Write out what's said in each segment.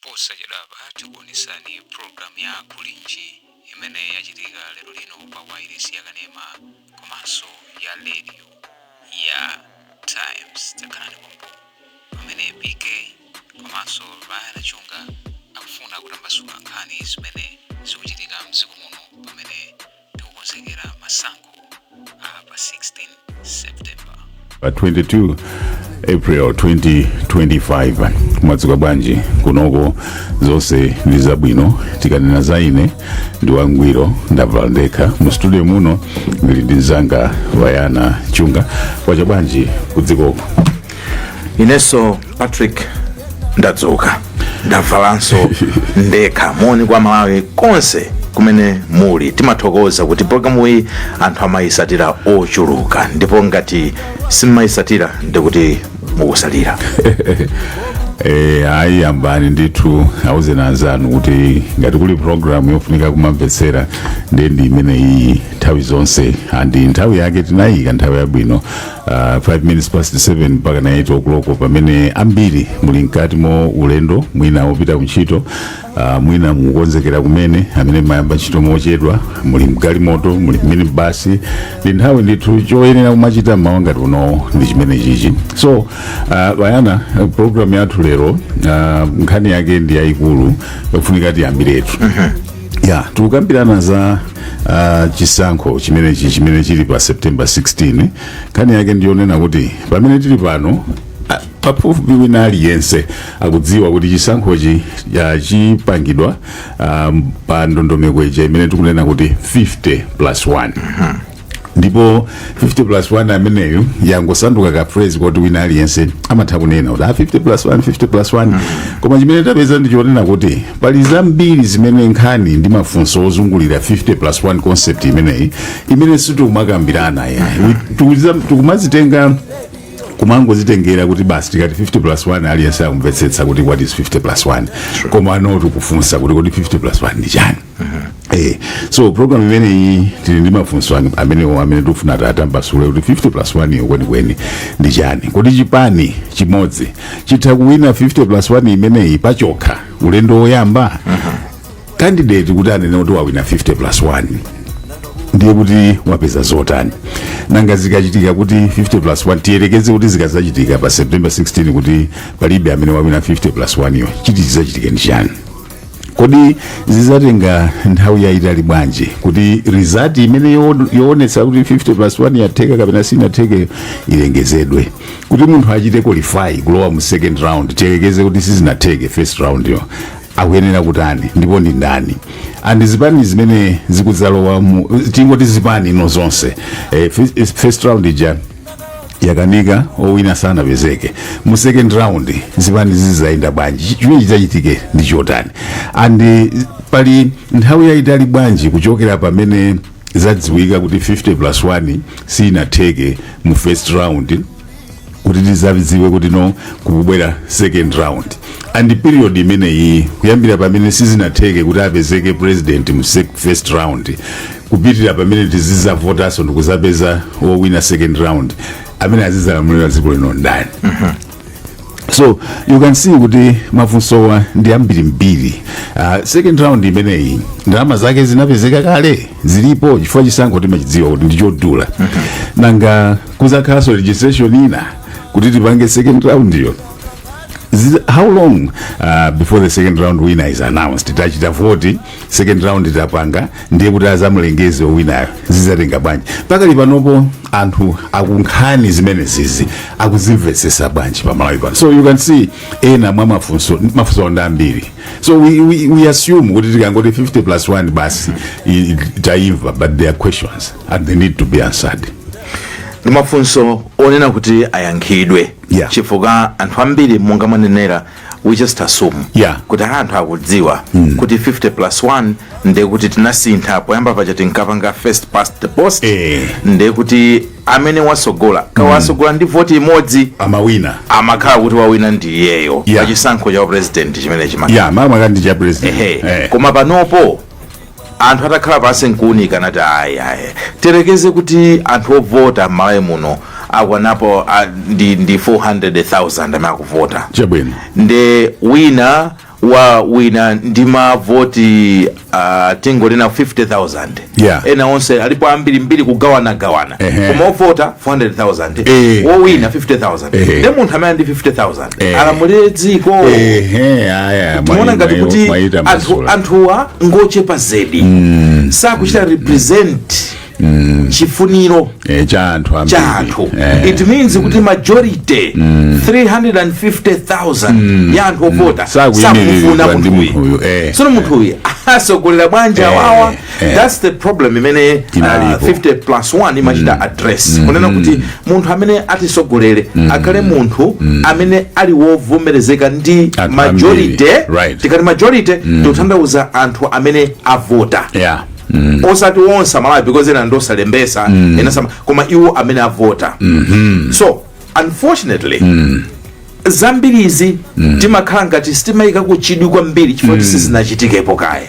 posachedwapa tikuonesani program ya Kulinji imene yachitika lero lino pa wailesi yakanema komanso ya radio ya Times Nkhani kumbu pamene PK komanso Ryan Chunga akufuna kutambasula nkhani zimene zikuchitika mdziko muno pamene tikukonzekera masankho pa 16 September. 22 April 2025 madzuka bwanji kunoko zonse ndi zabwino tikanena za ine ndi wangwiro ndavala ndekha mu studio muno ndili ndi mzanga Ryan Chunga kwacha bwanji kudzikoko. Ineso Patrick ndadzuka ndavalanso ndekha moni kwa Malawi konse kumene muli timathokoza kuti programu iyi anthu amayisatira ochuluka ndipo ngati simmayisatira ndikuti mukusalira. Ayi ambani ndithu auzena anzanu kuti ngati kuli program yofunika kumamvetsera ndi imene iyi nthawi zonse andi nthawi yake tinayika nthawi yabwino 5 minutes past 7 mpaka 8 o'clock pamene ambiri muli mkati mo ulendo mwina opita kuntchito mwina mukonzekera kumene amene mayamba ntchito mochedwa muli mgalimoto muli minibasi ndi nthawi ndithu choyenera kumachita mawa ngati uno ndi chimene chichi. So bayana program yathu lero nkhani yake ndi yayikulu yofunika tiyambiretu. Yeah, tukambirana za chisankho chimene chili pa September 16 nkhani yake ndiyonena kuti pamene tili pano pafupi wina aliyense akudziwa kuti chisankhochi chipangidwa pa ndondomeko ija imene tikunena kuti 50+1. Ndipo 50+1 ameneyo yangosanduka ka phrase kuti wina aliyense amatha kunena kuti 50+1 koma chimene tapeza ndichonena kuti pali zambiri zimene nkhani ndi mafunso ozungulira 50+1 concept imene situkumakambirana tikumazitenga kumangozitengera kuti basi tikati 50+1 aliyense akumvetsetsa kuti what is 50+1 koma ano tikufunsa kuti 50+1 ndi chani. So program imene iyi tili ndi mafunso amene tufuna tatambasule kuti 50+1 iyo kwenikweni ndi chani, kuti chipani chimodzi chitha kuwina 50+1 imeneyi pachokha ulendo woyamba candidate kuti anene kuti wawina 50+1 ndiye kuti wapeza zotani nanga zikachitika kuti 50+1 tiyerekeze kuti zikazachitika pa September 16 kuti palibe amene wawina 50+1 iyo chiti chizachitike ndi chani. Kodi zizatenga nthawi yayitali bwanji kuti result imene yoonetsa kuti 50+1 yatheka kapena sinatheke ilengezedwe, kuti munthu achite qualify kulowa mu second round tiyerekeze kuti sizinatheke first round yo akuyenera kutani ndipo ndi ndani and zipani zimene zikudzalowa tingoti zipani ino zonse first round ija yakanika owina sana bezeke mu second round zipani zizayenda bwanji chimene chidzachitike ndi chotani and pali nthawi yayitali bwanji kuchokera pamene zadziwika kuti 50+1 sinatheke mu first round kuti tizaviziwe kuti no kubwera second round and period imene iyi kuyambira pamene sizinatheke kuti apezeke president mu first round kupitira pamene tizizavotaso ndikuzapeza wowina second round amene azizalamulira dziko lino ndani. So you can see kuti mafunsowa ndi ambirimbiri. Second round imeneyi ndalama zake zinapezeka kale zilipo chifukwa chisankho timachidziwa kuti ndichodula nanga kuzakhalanso registration ina kuti tipange second round iyo. How long before the second round winner is announced? Tachita vote second round itapanga ndiye kuti azamulengeze winner zizatenga bwanji pakali panopo anthu akunkhani zimene zizi akuzimvetsesa bwanji pa Malawi pano. So you can see ena mwa mafunso ndambiri. So we assume kuti tikangoti 50+1 basi taimva, but there are questions and they need to be answered. Mafunso onena kuti ayankhidwe chifukwa anthu ambiri monga manenera we just assume kuti anthu akudziwa kuti 50+1 ndiye kuti tinasintha poyamba paja tinkapanga first past the post ndiye kuti amene wasogola kawasogola ndi voti imodzi amawina amakhala kuti wawina ndi iyeyo pachisankho cha president chimene chimakhala mama ndi cha president. Koma panopo anthu atakhala pasi nkuunika nati ayi terekeze kuti anthu ovota m'Malawi muno akwanapo ndi 400,000 amene akuvota chabwino nde wina wa wina ndima voti tingolina 50,000 ena onse alipo ambiri kugawana koma ovota 400,000 wowina 50,000 ndi munthu amene ndi 50,000 alamulire dziko timaona ngati kuti anthuwa ngochepa zedi sakuchita represent chifuniro cha anthu it means kuti majority 350,000 ya anthu ovota sakufuna munthuyu sono munthuyu asogolera bwanja wawa that's the problem imene 50+1 imachita address kunena kuti munthu amene atisogolere akhale munthu amene ali wovomerezeka ndi majority tikati majority tikutanthauza anthu amene avota osati wonse Malawi because ena ndosalembesa ena koma iwo amene avota so unfortunately zambirizi timakhala ngati sitimayika kuchidwi kwambiri chifukwa sizinachitikepo kaye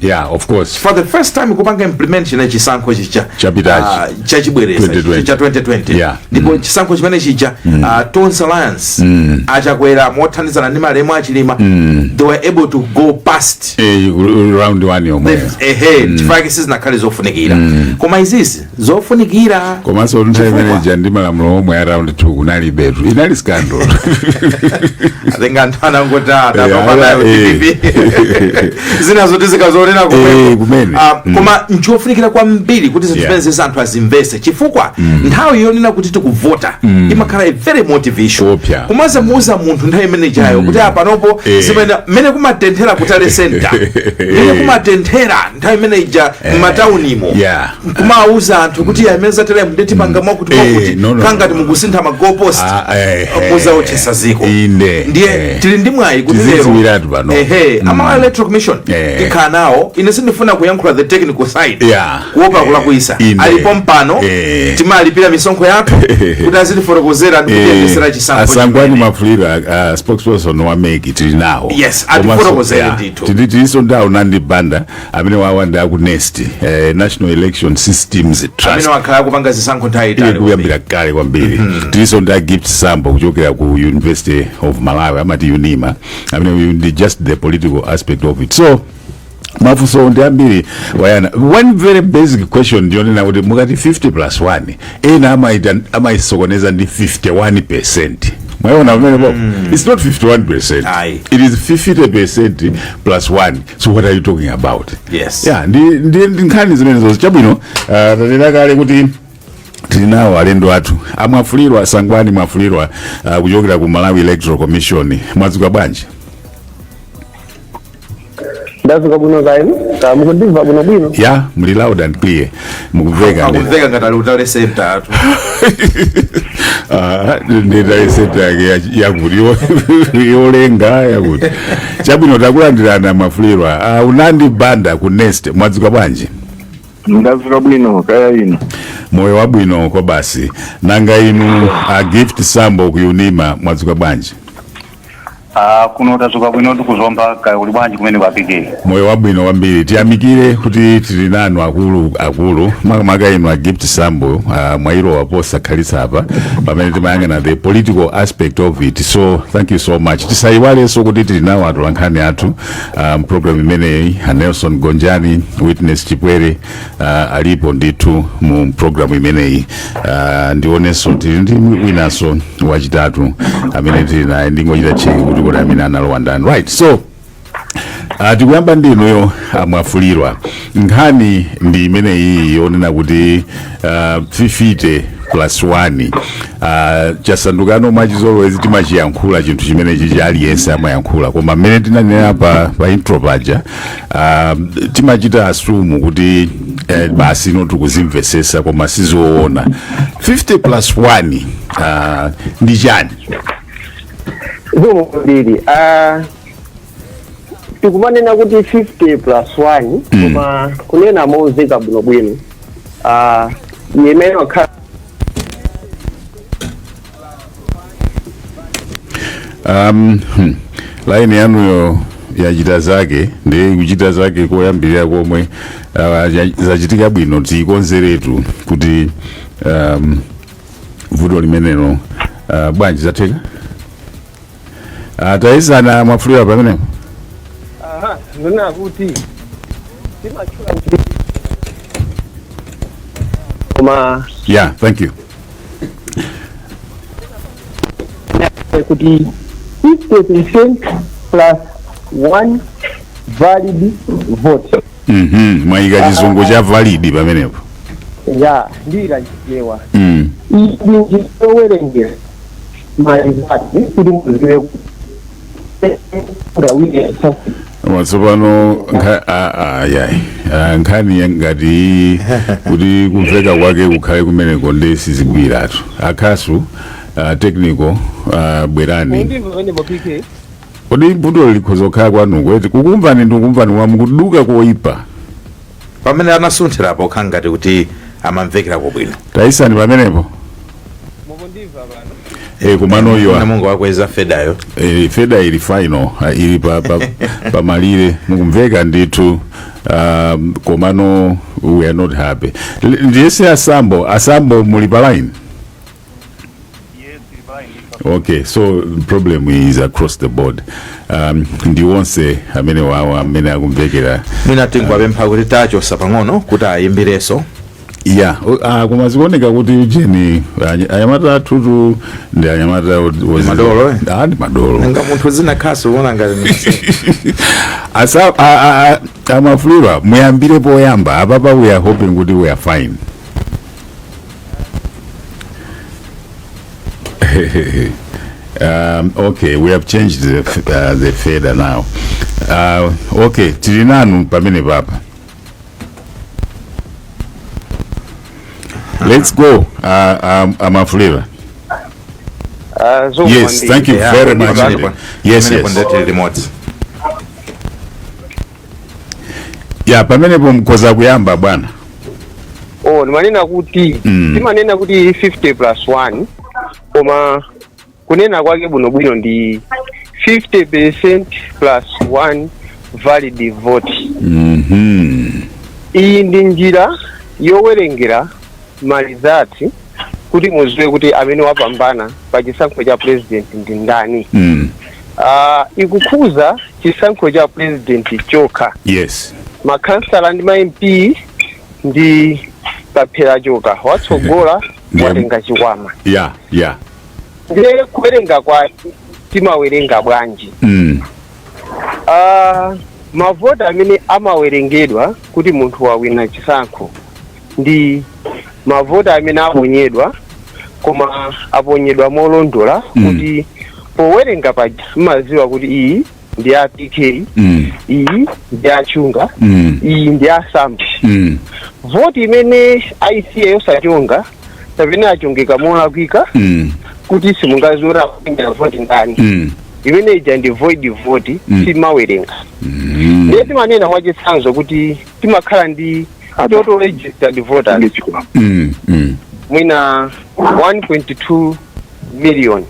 Yeah, of course. For the first time kupanga implementation chisankho cha chibwereza cha 2020 ndipo chisankho chimene chija Tons Alliance achakwera mothandizana ndi malemu achilima they were able to go past round 1 yomwe chifukwa sizinakhale zofunikira koma izisi zofunikira koma so nthawi manager ndi malamulo omwe ya round 2 kunali betu inali scandal atenga anthu anangotata papanayo zinazo tizikazo koma nchofunikira kwambiri kuti zinthu anthu azimvese chifukwa nthawi yonena kuti tikuvota imakhala a very motivation kumaza muuza munthu nthawi imene jayo kuti apanopo mene kumatenthera kutale center mene kumatenthera nthawi imene ija m'mataunimo kumauza anthu kuti amene zatele mudeti pangamwa kuti kangati mukusintha magopost muza ochesa ziko ndiye tili ndi mwayi kuti lero ama Electoral Commission ikhala nawo ine sindifuna kuyankhula the technical side kuopa kulakwisa alipo mpano timalipira misonkho yathu kuti azitifotokozera ndi kuyendesera chisankho asangwani mafulira spokesperson wa make tili nawo atifotokozera ndithu tiliso ndawo nandi banda amene wawanda ku nest National Election Systems Trust amene wakhala kupanga zisankho nthawi kuyambira kale kwambiri tiliso nda gift sample kuchokera ku University of Malawi amati UNIMA amene ndi just the political aspect of it so mafuso ndi ambiri wayana one very basic question ndionena kuti mukati 50+1 ena amaisokoneza ndi 51%. Mwaona pamene it's not 51%. It is 50% plus 1. So what are you talking about? Yes. Yeah, ndi nkhani zimenezo chabwino tatena kale kuti tinawo alendo athu amwafulirwa sangwani mwafulirwa kuchokera ku Malawi Electoral Commission mwazuka bwanji ndazuka bwino zaini mukundimva bwino yeah muli loud and clear mukuveka ngati utale center athu ndetale center yakuti yolenga yakuti chabwino takulandirana mafulirwa unandi banda ku nest mwazuka bwanji ndazuka bwino kaya ino moyo wabwino kwa basi nanga inu gift sambo ku UNIMA mwazuka bwanji kuno tazuka bwino tikuzomba kuli bwanji kumene kwapike moyo wabwino kwambiri tiyamikire kuti tili nanu akulu makamaka inu gift sambo mwairo waposa khalisa apa pamene timayang'ana the political aspect of it so thank you so much tisayiwalenso kuti tili nawo atolankhani athu program imeneyi Nelson Gonjani Witness Chipwere alipo ndithu mu program imeneyi ndionenso tili ndi winanso wachitatu amene tili naye ndingochita cheki kuti kodi amene analowa ndani right so tikuyamba ndinuyo mwafulirwa nkhani ndi imeneyi yonena kuti 50+1 chasandukano mwachizolowezi timachiyankhula chinthu chimene chichi aliyense amayankhula koma mmene tinanena pa intro paja timachita asumu kuti basi ino tikuzimvesesa koma sizoona 50+1 ndi chani mbiri tikumanena kuti 50+1 koma kunena mozeka bwinobwino imene wakhala laini yanuyo yachita zake ndi kuchita zake koyambirira komwe zachitika bwino tikonzeretu kuti vuto limenelo bwanji zatheka taisana mwafulira pamenepo ndona kuti timachula yeah, thank you. Kuti 50% plus one valid vote. Mwaika chizungu cha valid pamenepo. Ya, ndira chichewa. Ndi chowerengera malizati kuti muziwe Matsopano nkhani ngati kuti kumveka kwake kukhale kumeneko ndesi zigwiratu akhasu technical bwerani kodi mbuto likhoza kukhala kwanuko eti kukumvani ndikumvani wamukuduka koyipa pamene anasunthirapo kukhala ngati kuti amamvekera bwino taisani pamenepo kumano yo Mungu wakweza fedayo feda ili final ili pa malire mukumveka ndithu komano we are not happy ndiyese asambo muli pa line. Okay, so the problem is across the board. Ndiwonse amene wawa amene akumvekera mina tingwa bempha kuti tachosa pang'ono kuti ayimbireso. Yeah, kumazioneka kuti ujeni anyamata atutu ndi anyamata madolo ndi madolo nga munthu zina khasu uona ngati amafulira muyambire poyamba apapa we are hoping kuti we are fine. Okay, we have changed the fader now. Okay, tilinanu pamene papa. Let's go, Amafulira. Yes, thank you very much. Yes. Yeah, pamene pomkoza kuyamba bwana. Nimanena kuti timanena kuti 50 plus 1 koma kunena kwake buno bwino ndi 50% plus 1 valid vote. Iyi ndi njira yowerengera malizati kuti muziwe kuti amene wapambana pa chisankho cha president ndi ndani. Ikukhuza chisankho cha president chokha. Yes. Makansala ndi ma MP ndi paphera choka watsogola watenga chikwama. Yeah. Ndiye kuwerenga kwa timawerenga bwanji. Mavota amene amawerengedwa kuti munthu wawina chisankho ndi mavota amene aponyedwa koma aponyedwa molondola kuti powerenga paja maziwa kuti iyi ndi a PK iyi ndi achunga iyi ndi asambi. Voti imene aisiye yosachonga pamene achongeka molakwika kuti simungaziona kuingira voti ndani imene ija ndi void vote timawerenga. Ndiye timanena mwachitsanzo kuti timakhala ndi total registered voters mwina 1.2 million.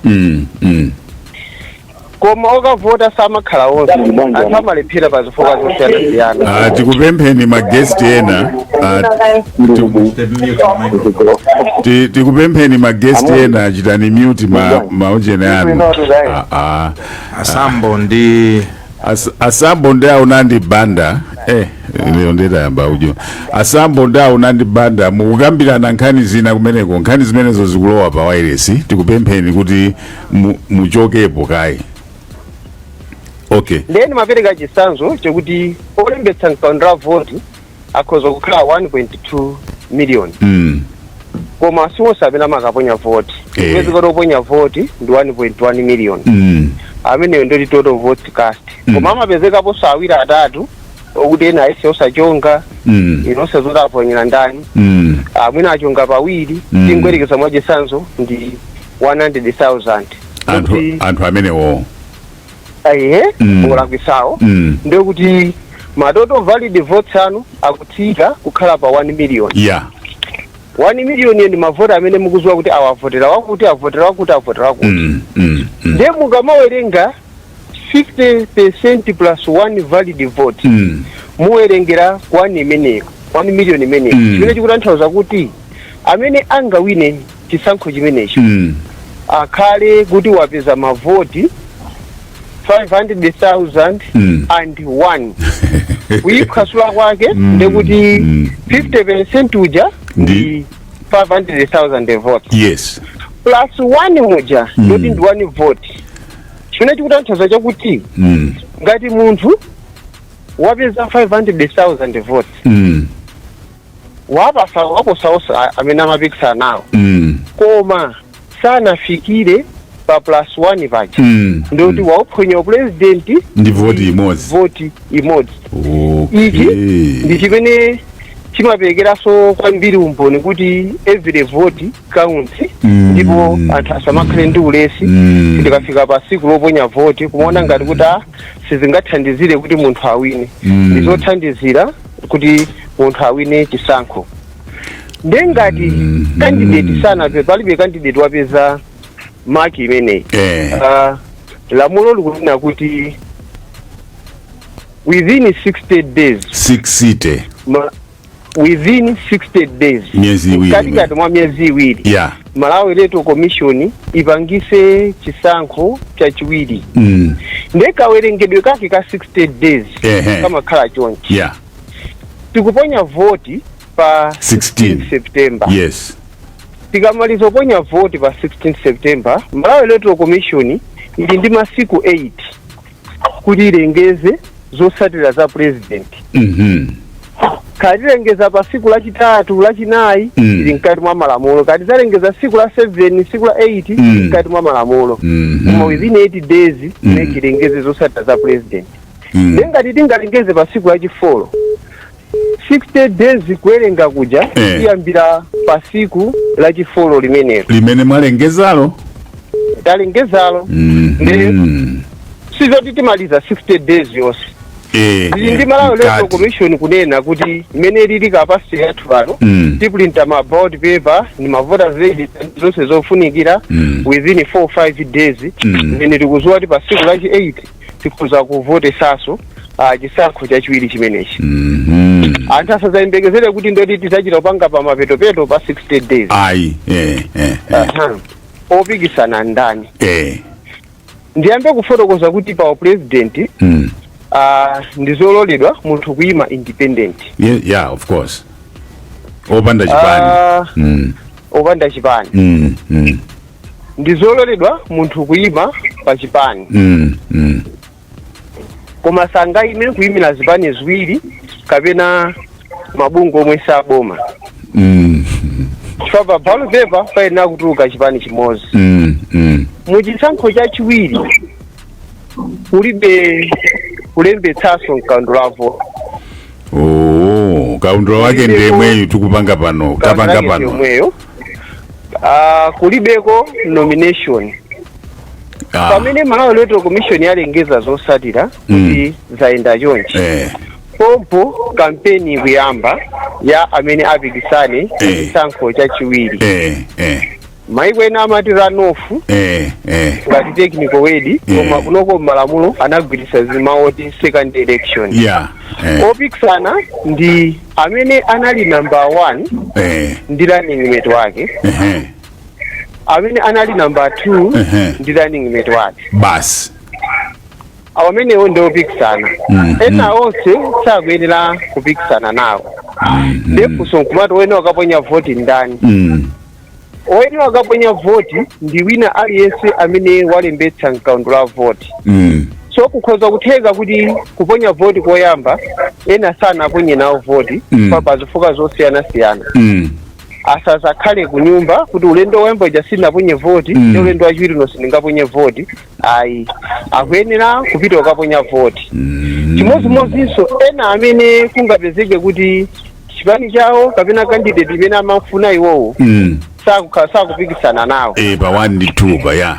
Koma okavota samakhala onse asamalephera pa zifukwa zosiyana-siyana. Tikupempheni magesti ena tikupempheni magesti ena achitani mute maujene anu. Asambo ndi aunandi banda lero ndetayamba ujo asambo ndi aunandi banda mukukambirana nkhani zina kumeneko nkhani zimenezo zikulowa pa wireless tikupempheni kuti muchokepo kayi. Okay. Then mapereka chisanzo chokuti olembetsa nkaundula vote akhoza kukhala 1.2 million. Koma siwosapena makaponya vote. Kwezi kuti oponya vote ndi 1.1 million. Amene ndoti total votes cast. Koma amapezeka poso awiri atatu okuti ena aisi osachonga inonse zoti aponyera ndani. Amwina achonga pawiri tingwerekeza mwa chisanzo ndi 100,000. Anthu amene wo. Olakwisawo ndiye kuti matoto valid votes anu akutsika kukhala pa 1 million. 1 million ndi mavota amene mukuziwa kuti awavotera wakuti avotera wakuti. Ndiye mukamawerenga 50% plus 1 valid vote muwerengera 1 million imeneyo. Chimene chikutanthauza kuti amene angawine chisankho chimenecho akhale kuti wapeza mavoti 500,000 and 1 kuiphwasula kwake ndekuti 50% uja ndi 500,000 votes. Yes. Plus 1 muja ndoti ndi 1 vote. Chimene chikutanthauza chakuti ngati munthu wapeza 500,000 votes waposa amene amapikisana nawo koma sanafikire pa plus 1 paja ndoti wauphonya president ndi vote imodzi. Ichi ndi chimene chimaperekeranso kwambiri umboni kuti every vote counts ndipo anthu asamakhale ndi ulesi tikafika pa siku loponya vote kumaona ngati kuti sizingathandizire kuti munthu awine ndizothandizira kuti munthu awine chisankho. Ndengati candidate sanape palibe candidate wapeza maki imeneyi lamulo likunena kuti within 60 days within 60 days katikati mwa miyezi iwiri Malawi Electoral Commission ipangise chisankho chachiwiri ndekawerengedwe kake ka 60 days kama khala chonchi tikuponya voti pa 16 September. Yes. Tikamaliza ponya voti pa 16 September Malawi Electoral Commission ili ndi masiku 8 kuti ilengeze zotsatira za president. Kati lengeza pa siku lachitatu lachinayi ili mkati mwa malamulo, kati zalengeza siku la 7 siku la 8 mkati mwa malamulo. Koma within 8 days nekilengeze zotsatira za president. Ngati tingalengeze pa siku lachifolo 60 days kuwerenga kuja kuyambira pa siku lachifolo limene mwalengezalo talengezalo sizoti timaliza 60 days yonse. Ndi Malawi Electoral Commission kunena kuti imene lili kapasite yathu ano tiplinta ma ballot paper ni ma voters register zonse zofunikira within 4-5 days imene tikuzuwa kuti pa siku lachi 8 tikuza kuvote saso chisankho chachiwiri chimenechi. Anthu asazayembekezere kuti ndoti tizachita kupanga pa mapetopeto pa 60 days. Opikisana ndani ndiyambe kufotokoza kuti pa president ndizololedwa munthu kuyima independent. Of course. Opanda chipani. Ndizololedwa munthu kuyima pa chipani. Koma sangaime kuyimira zipani ziwiri kapena mabungwe omwe saboma. Chifukwa ballot paper payenera kutuluka chipani chimodzi. Muchisankho chachiwiri ulibe kulembetsaso mkaundulavo. Kaundula wake ndemweyo tikupanga pano kapanga pano. Kulibeko nomination. Pamene Malawi Electoral Commission yalengeza zotsatira kuti zaenda chonchi. Pompo kampeni kuyamba ya amene apikisane chisankho chachiwiri. Maiko ena amati runoff ngati technical word koma kunoko malamulo anagwiritsa zimawoti second election. Opikisana ndi amene anali number 1 ndi running mate wake. Amene anali number 2 ndi running mate wake. Basi awamenewo ndi opikisana. Ena onse sakuyenera kupikisana nawo. Ndipo nkumati wena wakaponya voti ndani. Oweni wakaponya voti ndi wina aliyense amene walembetsa mkaundula voti. So kukhoza kutheka kuti kuponya voti koyamba ena sana aponye nawo voti pa zifukwa zosiyana-siyana. Asazakhale kunyumba kuti ulendo woyamba uja sinaponye voti ndi ulendo wachiwiri no sindingaponye voti. Ayi akuyenera kupita ukaponya voti. Chimodzimodzinso ena amene kungapezeke kuti chipani chawo kapena candidate imene amafuna iwowo sakupikisana nawo pa 1 ndi 2 pa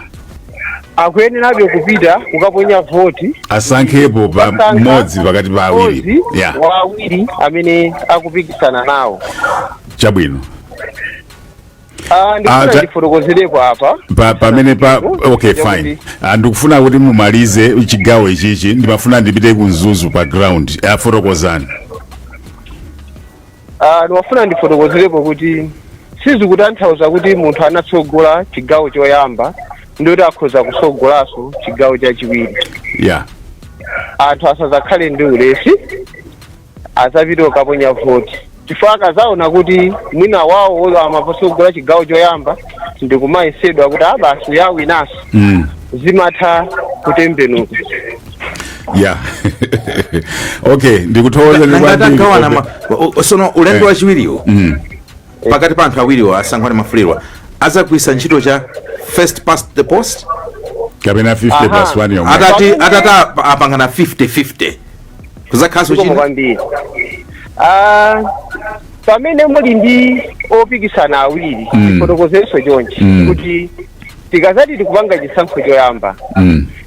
akuyenerabe kupita ukaponya voti asankhepo pa mmodzi pakati pa awiri wawiri amene akupikisana nawo. Chabwino ndifotokozerepo apa pamene okay fine. Ndikufuna kuti mumalize chigawo ichichi ndimafuna ndipite kunzuzu pa ground afotokozani. Ndimafuna ndifotokozerepo kuti sizikutanthauza kuti munthu anatsogola chigawo choyamba ndoti akhoza kusogolaso chigawo chachiwiri. Anthu asazakhale ndi ulesi azapita okaponya voti chifukwa akazaona kuti mwina wawo amaposogola chigawo choyamba ndikumayesedwa kuti abasi yawinaso zimatha kutembenuka. Okay, ndikuthokoza ndikwangawana sono ulendo wachiwiriwo pakati pa anthu awiriwo asankhani mafulirwa azagwisa ntchito cha first past the post kapena 50+1 yomwe atati apangana 50-50 kuzakhaso kwambiri. Pamene muli ndi opikisana awiri fotokozeso chonchi kuti tikazati tikupanga chisankho choyamba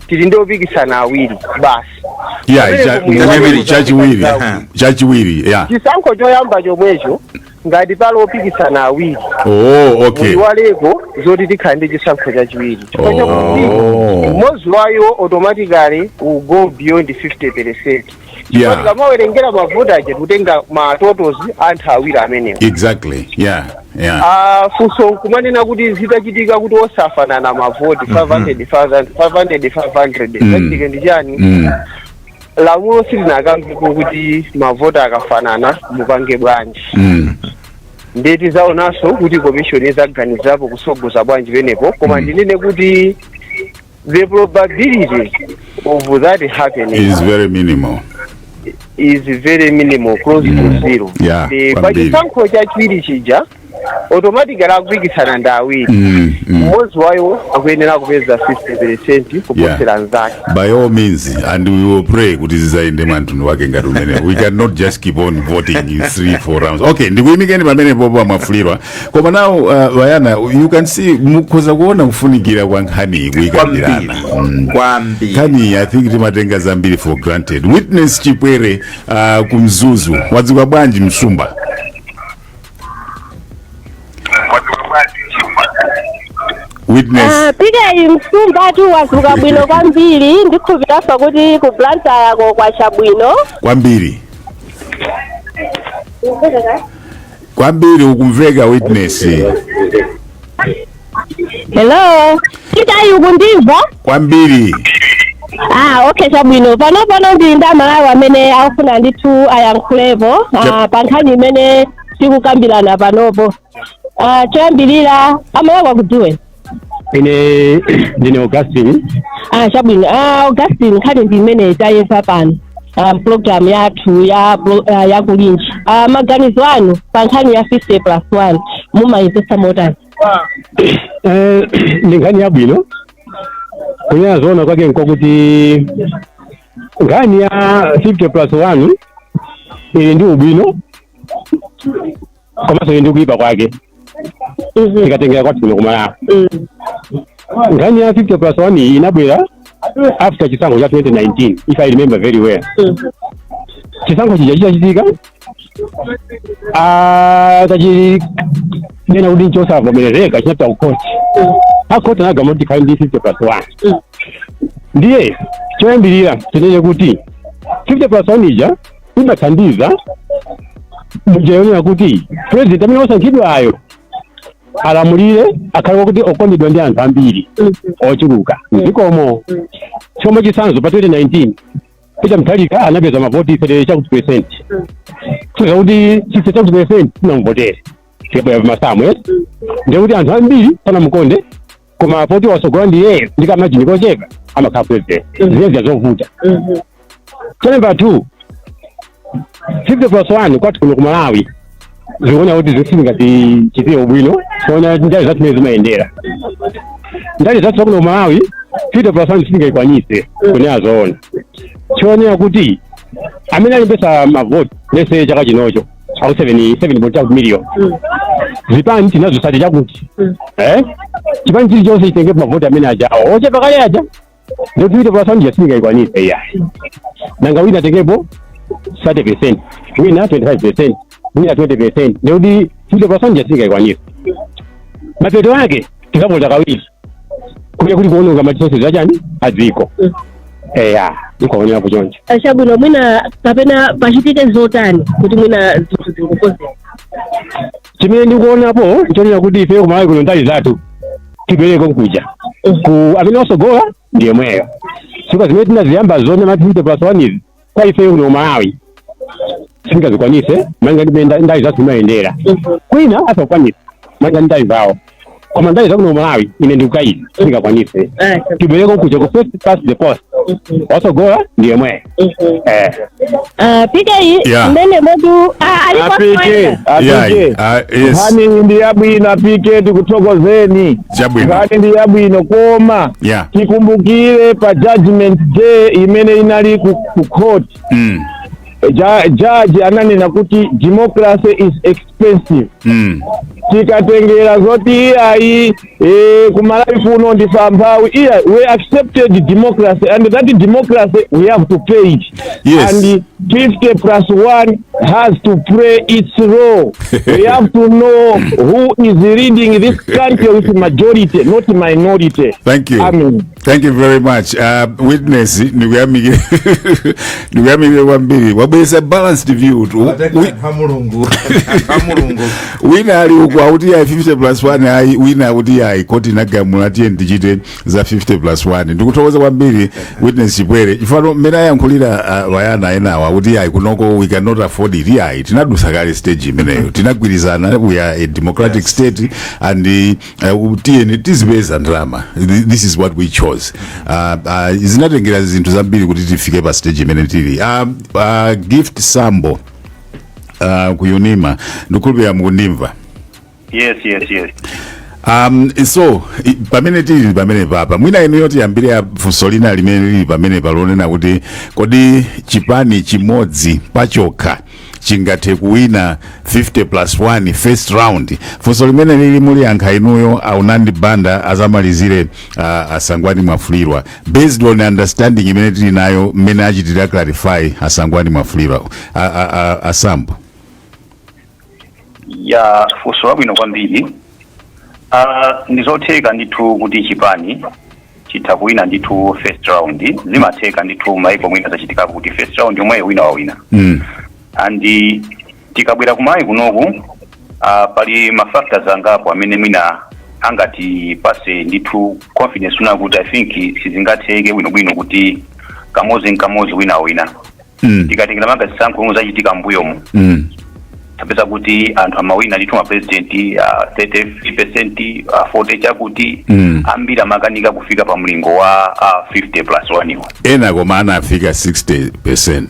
tili ndi opikisana awiri basi. chachiwiri chisankho choyamba chomwecho ngati pali opikisana awiri muyiwaleko zoti tikhale ndi chisankho chachiwiri chifukwa chakuti mmodzi wayo automatically will go beyond 50%. Tikamawerengera mavota aja tikutenga ma totals anthu awiri amenewo. Funso kumanena kuti zitachitika kuti osafanana mavoti 500 zachitike ndi chani? Lamulo silinakambiko kuti mavota akafanana mupange bwanji. Ndeti zaonaso kuti komishoni zaganizapo kusogoza bwanji penepo koma ndinene kuti the probability of that happening is very minimal, close to zero. Pachisankho chachiwiri chija automatically akupikisana ndi awiri mmodzi wayo akuyenera kupeza 50% kuposera nzake. By all means, and we will pray kuti zizaende mwantundu wake ngati umene. We cannot just keep on voting in 3-4 rounds. Okay, ndikuyimikeni pamene popo mafulirwa koma now Vayana, you can see mukhoza kuona kufunikira kwa nkhani kuyikambirana kwambi. Nkhani I think timatenga zambiri for granted. Witness Chipwere kumzuzu wadzikwa bwanji Msumba. Witness. Pika Msumba tu wazuka bwino kwambiri ndikuvirafa kuti ku planta yako kwa chabwino. Kwambiri ukumveka Witness. Hello. Pika ukundimva? Kwambiri. Okay chabwino. Pano ndi ndamalawi amene akufuna ndithu ayankhulepo pa nkhani imene tikukambirana panopo. Choyambirira amayakwa kudziwe. Ine ndine Augustine. Chabwino. Augustine nkhani ndi imene tayesa pano. Program yathu ya Kulinji. Maganizo anu pa nkhani ya 50+1 mumayipesa motani? Ndi nkhani yabwino. Kunyanya zoona kwake nkokuti nkhani ya 50+1 ili ndi ubwino komanso ili ndi kuyipa kwake. Tikatengera kwathu kuno kumalawi. Nkhani ya 50+1 inabwera after chisankho cha 2019 if I remember very well. Chisankho chija chichitika nena kuti nchosavomerezeka chinapita kukoti. Akoti anagamba kuti khali ndi 50+1. Ndiye choyambirira tinene kuti 50+1 ija imathandiza mujayonera kuti president amene osankhidwayo alamulire akhale kuti okondedwa ndi anthu ambiri ochuluka zikomo. Chomwe chisanzo pa 2019 Peter Mutharika anapeza mavoti 30% kutoka kuti 60% tinamvotere ya masamwe ndikuti anthu ambiri pana mukonde koma poti wasogola ndi yeye ndikamajini kocheka amakhala president ziyeza zovuta. Number 2 50+1 kwathu kuno kumalawi zikuona kuti zisingati chitiyo ubwino kuona ndali zathu zimayendera ndali zathu kuno kumalawi 50+ singayikwanise kuneya zoona chionera kuti amene alimbesa mavoti lese chaka chinocho aku 7 million zipani tinazo sati chakuti chipani chilichonse chitenge mavoti amene ajawo ochepa kale aja ndikuti 50+ singayikwanise iyayi nanga wina atengepo 30%, wina 25%, wina 20%. Ndikuti 50% singayikwanise. Mapeto yake tikapota kawiri kuja kuti kuononga machisosi zachani adziko. Ndikuonera ku Chonchi. Chabwino mwina kapena pachitike zotani kuti mwina zinthu zingokozera. Chimene ndikuonapo nchonera kuti ife kumalawi kuno ndali zathu tipereke nkuja ku amene osogola ndiye mweyo chifukwa zimene tinaziyamba zone mati 50+1 izi kwa ife uno Malawi singazikwanise manga ndali zathu mayendera kwina asakwanise manga ndali zawo koma ndali zakuno Malawi ine ndikukayi singakwanise tibereko kuja ku first past the post osogola ndiye mweyo PK ndene modu apike Nkhani ndi yabwino PK tikuthokozeni Nkhani ndi yabwino koma tikumbukire pa judgment day imene inali ku court judge ananena kuti democracy is expensive tikatengera zoti ayi kumalawi kuno ndisamphawi we accepted democracy and that democracy we have to pay it and 50+1 has to play its role. We have to know who is leading this country with majority, not minority. Thank you. Thank you very much. Witness, wabesa balanced view. Wina ali ukwa uti ya 50+1 wina uti ya koti nagamulati ndichite za 50+1. Ndikutokoza kwambiri witness chipwere. Ifano mena yankulira wayana enawa uti ya kunoko we cannot afford it. Yeah, tinadusa kale stage imeneyo. Tinagwirizana, we are a democratic state and it is based on drama. This is what we chose. Izinatengera zinthu zambiri kuti tifike pa stage imene tili. Gift Sambo kuyunima ndikulubira mukundimva. Yes. So pamene tili pamene papa mwina ino yoti yambire funso lina limene lili pamene palonena kuti kodi chipani chimodzi pachokha chingathe kuwina 50+1 first round. Funso limene lili muli yankha inuyo aunandi banda azamalizire asangwani mwafulirwa based on understanding imene tili nayo mmene achitira clarify asangwani mwafulirwa Asambo. Ya funso labwino kwambiri. Ndizotheka ndithu kuti chipani chitha kuwina ndithu first round, zimatheka ndithu maiko mwina zachitika kuti first round yomwe wina wawina. And tikabwera kumayi kunoku pali mafactors angapo amene mwina angati pase ndithu confidence una kuti I think sizingatheke bwino kuti kamozi wina wina. Tikatengera manga zisankho zachitika mbuyomu. Tapeza kuti anthu amawina ndithu ma president 30% 40 chakuti ambira makanika kufika pa mlingo wa 50+1 iwo. Ena koma anafika 60%.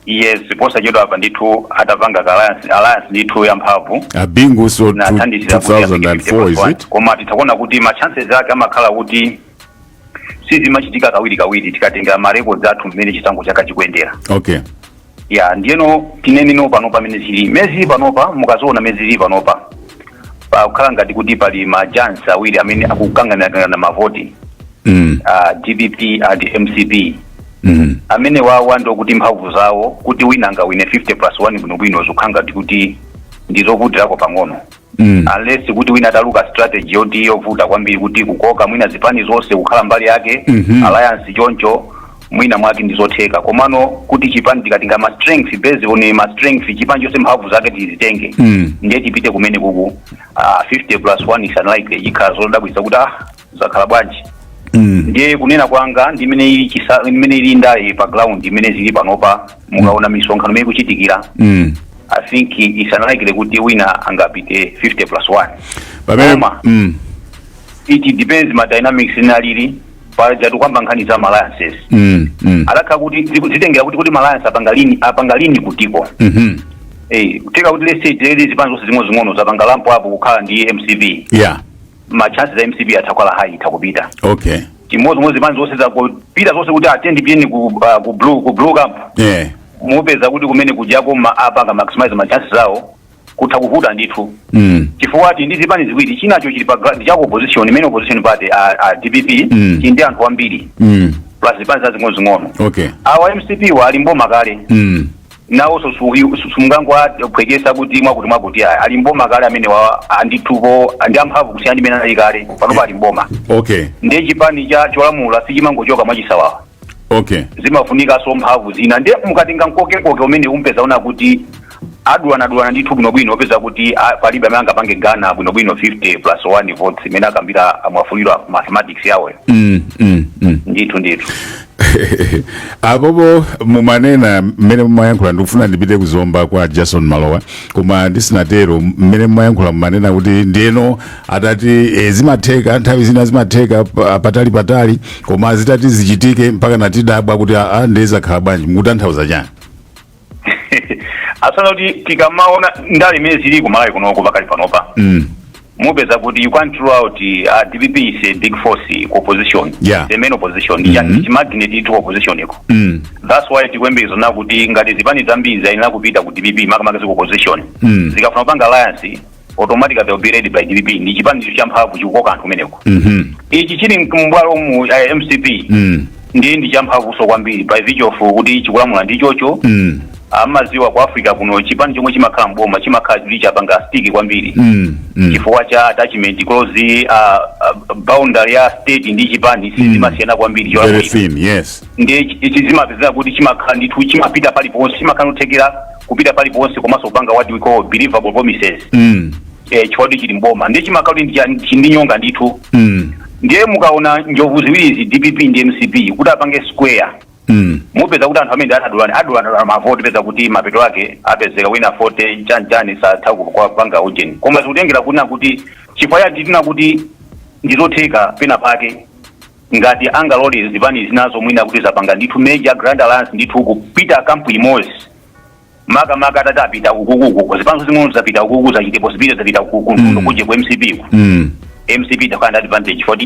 Yes, posa jodo hapa ndithu atapanga alliance ndithu ya mphamvu. Bingu so 2004 is it? Koma titakuona kuti ma chances zake amakhala kuti sizi machitika kawiri tikatenga ma records athu mmene chisango chaka chikuendera. Okay. Ya ndiyeno tineni no panopa mene zili mezi panopa mukazoona mezi zili panopa pa kukhala ngati kuti pali ma chance awiri amene akukangana na mavoti DPP and MCP amene wawa ndo kuti mphamvu zawo kuti wina angawine 50+1 bwino zokhanga kuti ndizovutirako pang'ono unless kuti wina ataluka strategy yoti yovuta kwambiri kuti kukoka mwina zipani zonse kukhala mbali yake alliance choncho mwina mwati ndizotheka komano kuti chipani tikatenga ma strength based on ma strength chipani chose mphamvu zake tizitenge ndiye tipite kumene kuku 50+1 is unlikely ikhala zodabwisa kuti zakhala bwanji. Ndiye kunena kwanga ndimene ili ndali pa ground imene zili panopa mukaona misonkhano imene kuchitikira I think it's unlikely kuti wina angapite 50+1. Pamene it depends ma dynamics inalili pajatu kwamba nkhani za alliances alaka kuti zitengera kuti alliance apangalini kutiko kuteka kuti let's say there is panzo zing'ono zapangalampo hapo kukhala ndi MCP ma chances za MCP atakwala high itakupita. Okay. Chimozi panzo zose za kupita zose kuti attend pini ku blue camp mupeza kuti kumene kujako apanga maximize ma chances zao kutakuvuta ndithu chifuwati ndizi pani ziwiri chinacho chili pa chako opposition imene opposition party DPP chindi anthu ambiri plus pani zazing'ono. Okay. Our MCP wali mboma kale nawo sumungango akwegesa kuti mwakuti ali mboma kale amene anditupo ndi amphamvu kusiyana imene ali kale pano pali mboma. Okay. Ndiye chipani cha cholamula sichimangochoka mwachisawawa. Okay. Zimafunika so mphamvu zina ndiye mukatenga nkoke umene umpeza una kuti adwana ndithu bwinobwino opeza kuti palibe amene angapange Ghana bwinobwino 50+1 votes imene akambira amafuliro mathematics yawo. Ndithu apopo mumanena mmene mumayankhula ndikufuna ndipite kuzomba kwa Jason Malowa koma ndisinatero mmene mumayankhula mumanena kuti ndiyeno atati zimatheka nthawi zina zimatheka patali koma zitati zichitike mpaka natidabwa kuti ndezakhala bwanji mukutanthauza chani? asana kuti tikamaona ndali imene zili kumalawi kunoko pakali panopa mupeza kuti you can't rule out DPP is a big force opposition, the main opposition, it's magnet to opposition iko. That's why tikwembezo na kuti ngati zipani zambiza ina kupita ku DPP makamaka ziko opposition zikafuna panga alliance automatically they'll be ready by DPP ndi chipani champhamvu chikukoka anthu kumeneko. Ichi chili mbwalo mu MCP ndi champhamvu so kwambiri by virtue of kuti chikulamula ndi chocho amaziwa kwa Africa kuno chipani chomwe chimakhala mboma chimakhala licha panga stick kwambiri chifukwa cha attachment close boundary ya state ndi chipani sizimasiyana kwambiri ndi ichi zimapeza kuti chimakhala ndithu chimapita paliponse chimakhala kuthekera kupita paliponse komanso panga what we call believable promises chifukwa chili mboma ndi chimakhala ndi nyonga ndithu ndiye mukaona njovu ziwiri DPP ndi MCP kuti apange square mupeza kuti anthu amene adulana mavoti peza kuti mapeto ake apezeka wina 40 chanjani sathaku kwa panga ujeni koma zikutengera kuna kuti chifukwa ya titina kuti ndizotheka pena pake ngati angalole zipani zinazo mwina kuti zapanga ndithu major grand alliance ndithu kupita kampu imodzi maka atapita ukukuku zipanso zing'ono zapita ukuku zachite possibility zapita ukuku kuje ku MCP MCP takanda advantage for the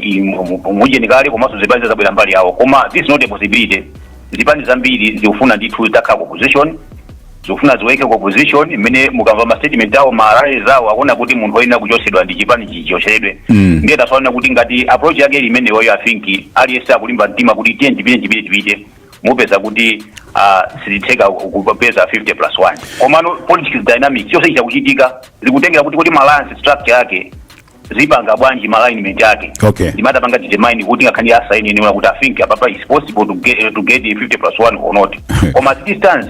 mujeni kale komanso zipani zabwera mbali yawo koma this is not a possibility. Zipani zambiri zikufuna ndithu takha opposition zikufuna ziweke ku opposition imene mukamva ma statement awo marale zawo akona kuti munthu oyina kuchosedwa ndi chipani chichosedwe ndiye tasaona kuti ngati approach yake imene wayo I think aliyesa akulimba mtima kuti tipite mupeza kuti sizitheka kupeza 50+1 komano politics dynamics yose ichakuchitika zikutengera kuti balance structure yake zipanga bwanji alignment yake ndimata panga determine kuti ngakhani assign ene kuti I think apapa is possible to get 50+1 or not koma distance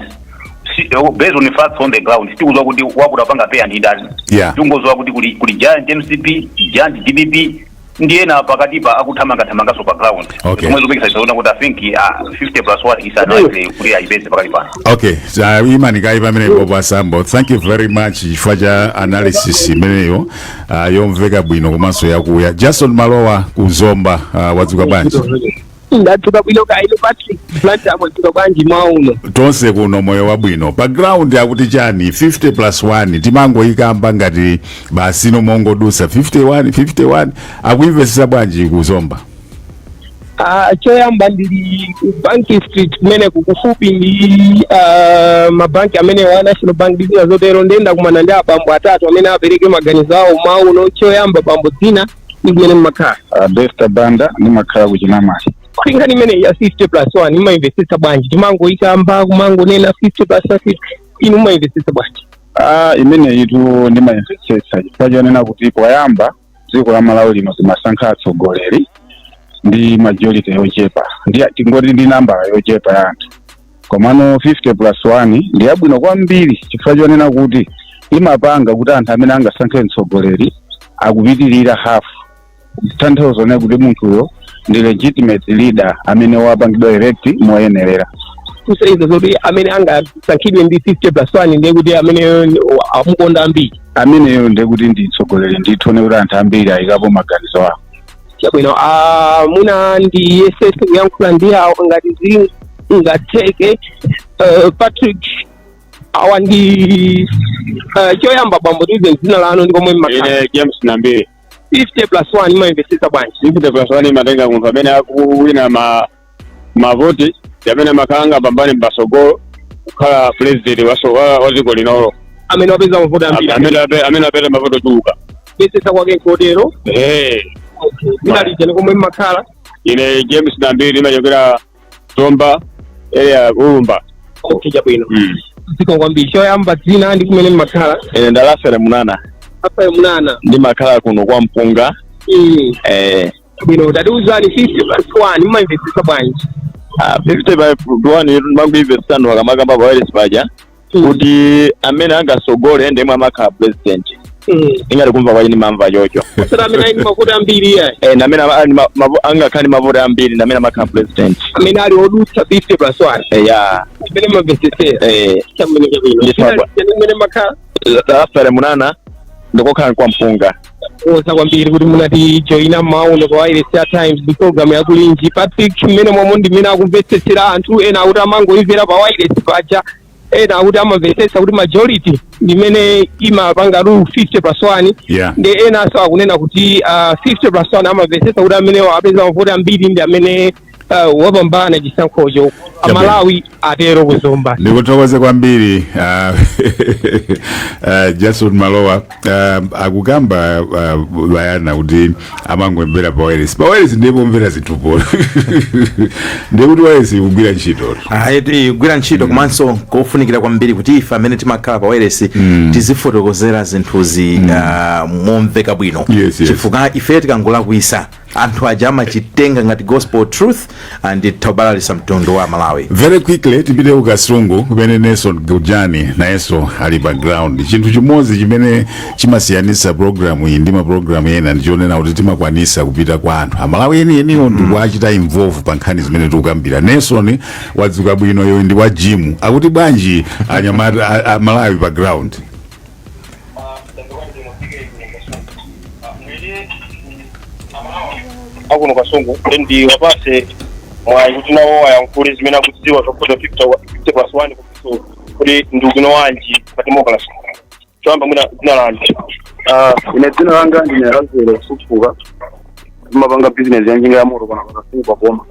based on the facts on the ground sikuzwa kuti wakutapanga pay and ndani tungozwa kuti kuli giant MCP giant DPP ndiye na pakatipa akuthamanga so pa ground kumwe zobekisa zona kuti I think 50+1 is unlikely kuti ayibese pakati pano imani kai pamene Bobo Asambo thank you very much for analysis imeneyo yomveka bwino komanso yakuya Jason Malowa kuzomba wadzuka bwanji ndatuka bwino kailo Patrick plant amatuka bwanji mauno tonse kuno moyo wabwino background yakuti chani 50+1 timango ikamba ngati basi no mongo dusa 51 akuinvestisa bwanji kuzomba choyamba ndili banki street kumene kukufupi ndi mabanki amene wa National Bank bizina zotero ndenda kumana ndi abambo atatu amene apereke maganizo awo mauno choyamba bambo dzina ndi kumene mmakhala Besta Banda ni makhala kuchinamasi Nkhani imene ya 50+1 imainvestisa bwanji timango ikamba kumango nena 50+1 inu mumainvestisa bwanji imene yitu ndimainvestisa chifukwa chonena kuti poyamba dziko la Malawi lino zimasankha atsogoleri ndi majority yochepa ndi tingoti ndi nambala yochepa ya anthu komano 50+1 ndi yabwino kwambiri chifukwa chonena kuti imapanga kuti anthu amene angasankhe mtsogoleri akupitirira half tanthauzo ne kuti munthuyo ndi legitimate leader amene wapangidwa elect moyenerera kusaiza zoti amene angasankhidwe ndi 50+1 ndiye kuti amene amukonda ambiri ameneyo ndiye kuti ndi mtsogoleri ndithone kuti anthu ambiri ayikapo maganizo awo chabwino muna ndi SS kuyankhula ndi awo ngati zili ngatheke Patrick awa ndi choyamba bambo tuize dzina lanu ndi komwe mmakhala ine James Nambiri 50+1 imainvestisa bwanji 50+1 imatenga munthu amene akuwina mavoti amene makanga pambani mbasogolo kukhala president wa dziko linolo amene wapeza mavoti ambiri amene apeza mavoti tuka besesa kwake nkodero ndinalije komwe mmakhala ine James Nambiri imachokera Zomba area Ulumba chabwino ziko kwambiri choyamba dzina ndi kumene mmakhala ine Ndalafere Munana apa Munana ndi makhala kuno kwa Mpunga bwino tatiuzani 50+1 imainvestisa bwanji 50+1 mangu investando wakamaka mba wireless paja kuti amene angasogole ndemwe amakhala president ingati kumva kwachini mamva yocho sera amene ali mavuto ambiri namene angakhale mavuto ambiri namene amakhala president amene ali odutsa 50+1 ya imene mavesesera imene makhala asere munana ndikokhala kwa mpunga oza kwambiri kuti munati joina mauno kwa wireless times the program ya Kulinji Patrick mmene momwe ndimene akumvetsetsera anthu ena akuti amangoimvera pa wireless paja ena akuti amamvetsetsa kuti majority ndimene imapanga 50+1 ndi ena aso akunena kuti 50+1 amamvetsetsa kuti amene apeza mavoti ambiri ndi amene wapambana chisankhocho amalawi atero kuzomba. Ndikuthokoze kwambiri Jason Malowa akugamba bayana kuti amangomvera pa wireless ndipo mvera zitupo ndikuti wireless igwira ntchito igwira ntchito komanso kofunikira kwambiri kuti ife amene timakhala pa wireless tizifotokozera zinthuzi momveka bwino chifukwa ife tikangolakwisa anthu aja amachitenga ngati gospel truth and tabalalisa mtondo wa Malawi. Very quickly tipite ukasungu kumene Nelson Gujani nayenso ali background chinthu chimodzi chimene chimasiyanisa programu iyi ndi maprogramu ena ndichonena kuti timakwanisa kupita kwa anthu amalawi enieniwo ndikuachita involve pa nkhani zimene tikukambira. Nelson wadzuka bwino yo ndi wa gym akuti bwanji anyamata amalawi background akuno kasungu ndi wapase mwayi kuti nawo ayankhule zimene akudziwa zokuti 50+1 kuti ndikuno wanji pa democracy choyamba mwina dzina lanje ine dzina langa ndine Lero kufuka timapanga business yanjinga ya moto kana kasungu pa boma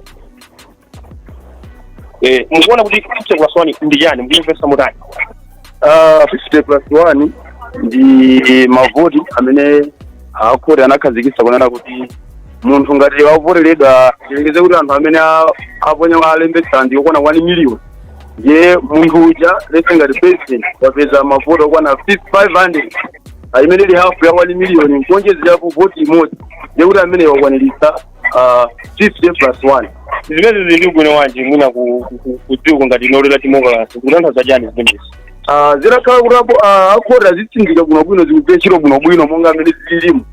mukuona kuti 50+1 ndi yani mukuyimvesa mutani 50+1 ndi mavoti amene akoti anakhazikitsa kunena kuti munthu ngati wavoteredwa tilengeze kuti anthu amene aponya alembetsa ndi okwana 1 million ye munthu uja lese ngati president wapeza mavoti okwana 500 imene ili half ya 1 million nkuonjezerapo voti imodzi ye kuti amene wakwanirisa 50+1 zimene zili bwino wanji mwina kudziwa ngati inolola democracy kutanthauza chani zimenezi zirakhala kutapo akoti azitsindika bwinobwino zikugwira ntchito bwinobwino monga amene zililimu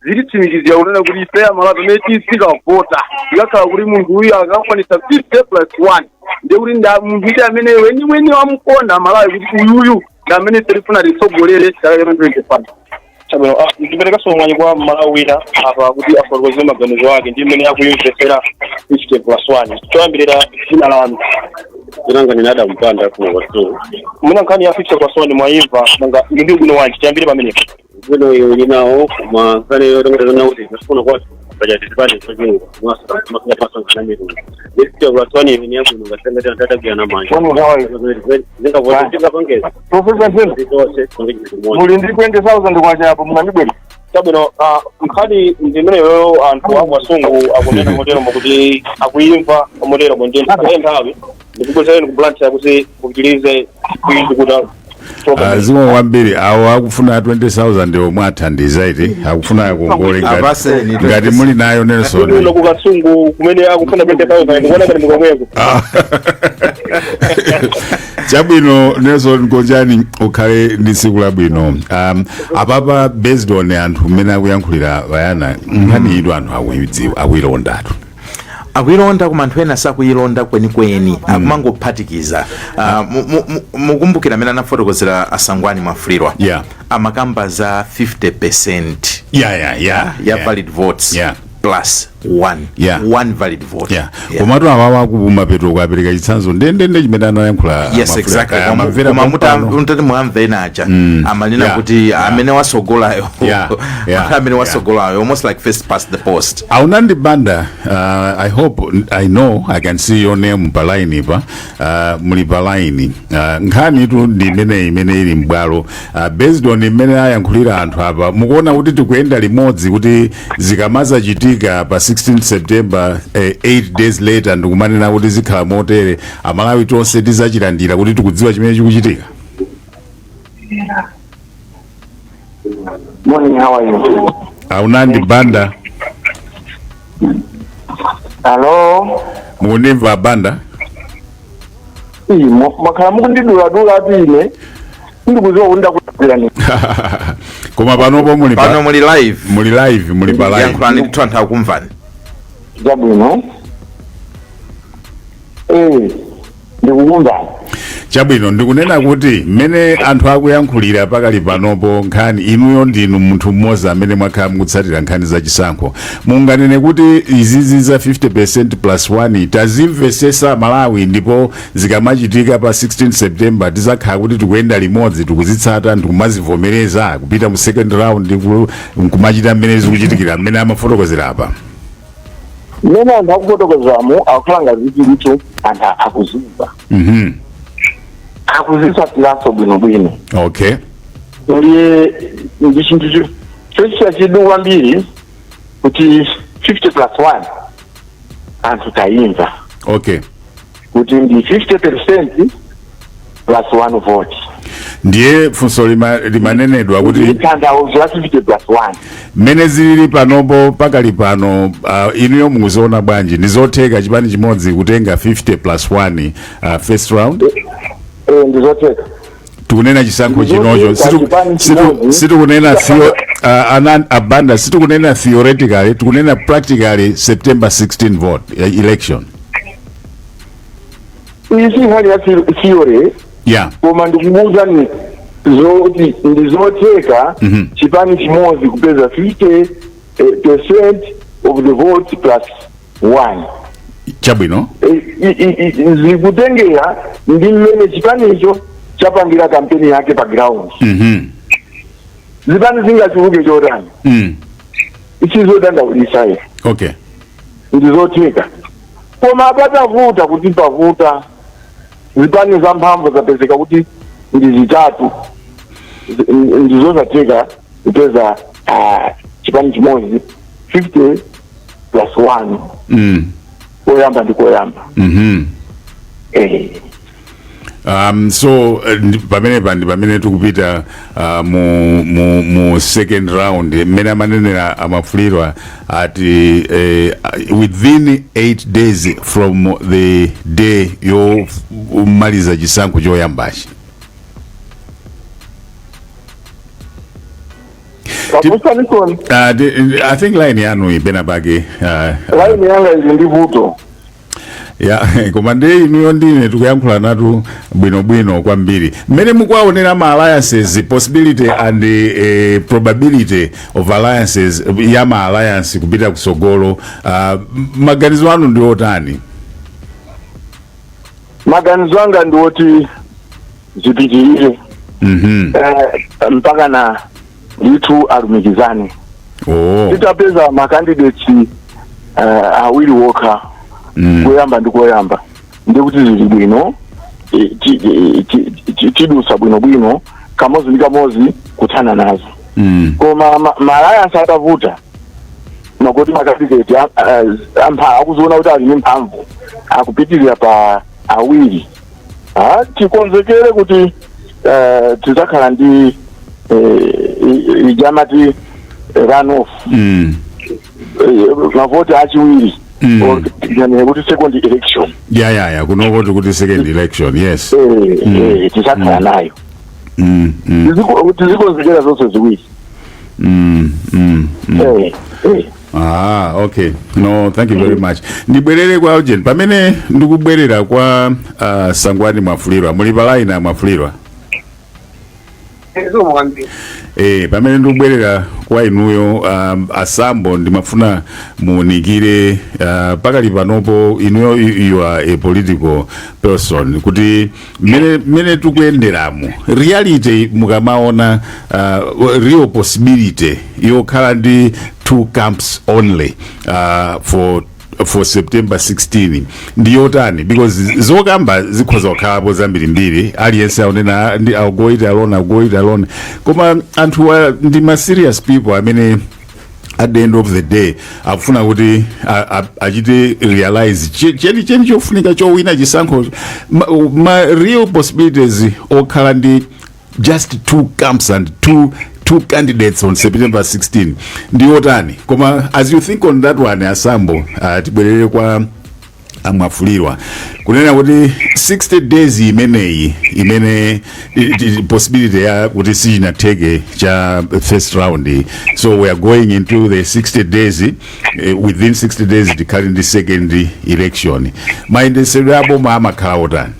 zilitsimikizira kunena kuti ife amalawi amene tisikavota ikakhala kuti munthu uyu akakwanisa 50+1 ndiye kuti munthu iti amene weni wamukonda amalawi kuti uyuyu ndi amene tilifuna titsogolere chaka cha 2025 chabwino ndiperekaso mwanyi kwa malawi wina apa kuti afotokoze maganizo ake ndi mmene akuyimvesera 50+1 choyambirira dzina lanu inanga ninada mpanda kuno kasungu mwina nkhani ya 50+1 Mwaimva nanga ndi bwino wanji tiyambire pamenepo bwino yinawo kuma kane yotengeza kuti nasifuna kwati bajati zipande zojinga mwasa makina paso nkanamiru nisikia kulatwani yini yabu nungasenga tena tata kia na manji zinga vote zinga pangeza Professor Zen mulindi 20,000 ndikwacha hapo mnanibweli chabwino nkhani ndimene yoyo anthu akwasungu akunena motero mokuti akuyimva motero bwenjeni nthawi ndikukozereni kublanchi yakuti kukilize kuindi kuta zimwe wambiri awo akufuna 20,000 omwe athandiza iti akufuna kongole ngati muli nayo Nelson no kukasungu kumene akufuna 20,000 ndikuona ngati ndikomweko chabwino Nelson Gojani ukhale ndi tsiku labwino apapa based on anthu mmene akuyankhulira bayana nkhani idu anthu akuyilondatu akuyilonda kuma anthu ena sakuyilonda kwenikweni akumangophatikiza mukumbukira amene anafotokozera asangwani mwafulirwa amakamba za 50% ya valid votes plus one valid vote komatu awawa akupuma peto kwapereka chitsanzo ndende chimene anayankhula yes exactly mutati mwamva enaja amanena kuti amene wasogolayo amene wasogolayo almost like first past the post aunandi banda I hope I know I can see your name palaini pa muli palaini nkhani tu ndi imene ili mbwalo based on imene ayankhulira anthu apa mukuona kuti tikuyenda limodzi kuti zikamaza chitika pa 16 September 8 days later ndikumanena kuti zikhala motere amalawi tonse tizachilandira kuti tikudziwa chimene chikuchitika. Morning, how are you? Aunandi banda. Hello. Mukundimva banda? makhala mukundidula apine ndikuziwa kuti ndakulakwirani koma panopo muli pano muli live muli pa live yankhulani ndithu anthu akumvani chabwino ndikukumvani chabwino ndikunena kuti mmene anthu akuyankhulira pakali panopo nkhani inuyo ndinu munthu mmodzi amene mwakhala mukutsatira nkhani zachisankho munganene kuti izizi za 50% plus 1 tazimvesesa Malawi ndipo zikamachitika pa 16 September tizakhala kuti tikuyenda limodzi tikuzitsata ndikumazivomereza kupita mu second round kumachita mmene zikuchitikira mmene amafotokozera apa mmene anthu akufotokozamo akukhala ngati kuti anthu akuzimva akuzitsatiranso bwinobwino okay ndi chinthu chochidu kwambiri kuti 50 plus 1 anthu tayimva okay kuti ndi 50% plus 1 vote ndiye funso limanenedwa kuti tanthauzo la 50 plus 1 mmene zilili panopo pakali pano inuyo mukuziona bwanji ndizotheka chipani chimodzi kutenga 50 plus 1 first round ndizotheka tikunena chisankho chinocho situkunena abanda situkunena theoretically tikunena practically September 16 vote election isi nkhani ya theory koma ndikukuwuzani zoti ndizotheka chipani chimodzi kupeza 50% of the vote plus 1 chabwino zikutengera ndi mmene chipanicho chapangira kampeni yake pa ground zipani zingachuluke chotani ichizodandaulisa okay ndizotheka koma patavuta kuti pavuta zipani za mphamvu zapezeka kuti ndi zitatu ndizosatheka kupeza chipani chimodzi 50 plus 1 koyamba ndi koyamba so pamene tikupita mu second round mmene amanenera amafuliro ati within 8 days from the day yomaliza chisankho choyambachi I think line yanu ipena pake line yanga ili ndi vuto koma ndiye inuyo ndine tikuyankhula natu bwinobwino kwambiri mmene mukuwaonera ma alliances possibility and probability of alliances ya ma alliance kupita kusogolo maganizo anu ndi otani maganizo anga ndi oti zipitirire mpaka na litu alumikizane titapeza makandidates awiri wokha koyamba ndi koyamba ndikuti zili bwino tidusa bwinobwino kamozi ndi kamozi kuthana nazo koma ma-alliance atavuta makoti makandidate akuziona kuti ali ndi mphamvu akupitirira pa awiri tikonzekere kuti tizakhala ndi ijamati runoff mavoti achiwiri kuti second election kunokoti kuti second election yes tizakhala nayo tizikonzekera zonse ziwiri okay no thank you very much ndibwerere kwa urgent pamene ndikubwerera kwa Sangwani Mwafulirwa muli pa line Mwafulirwa pamene ndikubwerera kwa inuyo asambo ndimafuna muonikire pakali panopo inuyo you are a political person kuti mmene tikuyenderamo reality mukamaona real possibility yokhala ndi 2 camps only for September 16 ndiyotani because zokamba zikhoza kukhalapo zambirimbiri aliyense aonena I'll go it alone koma anthu ndi ma serious people amene at the end of the day afuna kuti achite realize cheni chofunika chowina chisankho ma real possibilities okhala ndi just 2 camps and two candidates on September 16 ndiyotani koma as you think on that one asambo tibwerere kwa amafulirwa kunena kuti 60 days imene possibility ya kuti sichinateke cha first round, so we are going into the 60 days, within 60 days tikhali ndi second election. Mayendesedwe aboma amakhala otani?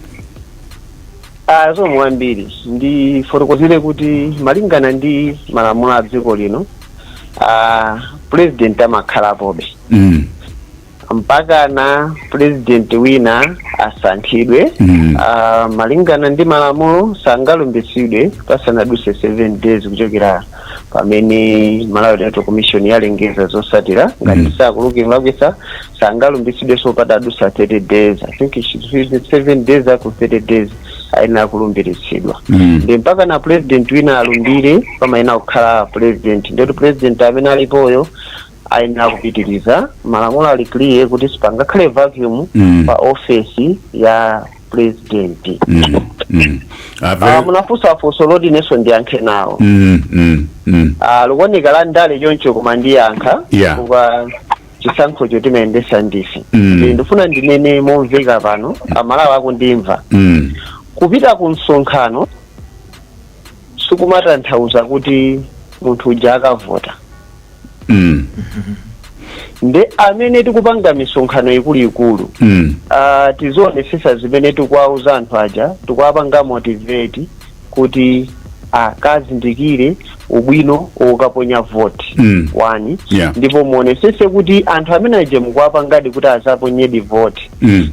So mwambiri ndi fotokozere kuti malingana ndi malamulo a dziko lino president amakhalapobe mpaka na president wina asankhidwe. Malingana ndi malamulo sangalumbisidwe pasanaduse 7 days kuchokera pamene Malawi Electoral Commission yalengeza zosatira ngati sakulukira sangalumbisidwe so patadusa 30 days. I think it should be 7 days to 30 days aina kulumbiritsidwa. Ndi mpaka na president wina alumbire pamaina kukhala president, ndio president amene alipoyo aina kupitiriza. Malamulo ali clear kuti sipangakhale vacuum pa office ya president. Munafusa loti neso ndiyankhe nawo. Lukoneka la ndale choncho koma ndiyankha kuba chisankho chotimayendesa ndife. Ndifuna ndinene momveka pano amalawi akundimva. Kupita ku msonkhano sikumatanthauza kuti munthu uja akavota. Nde amene tikupanga misonkhano ikulu tizionesesa zimene tikuwauza anthu aja, tikuwapanga motivate kuti akazindikire ubwino okaponya vote. One, ndipo muonesese kuti anthu amene aje mukuwapangadi kuti azaponyedi vote.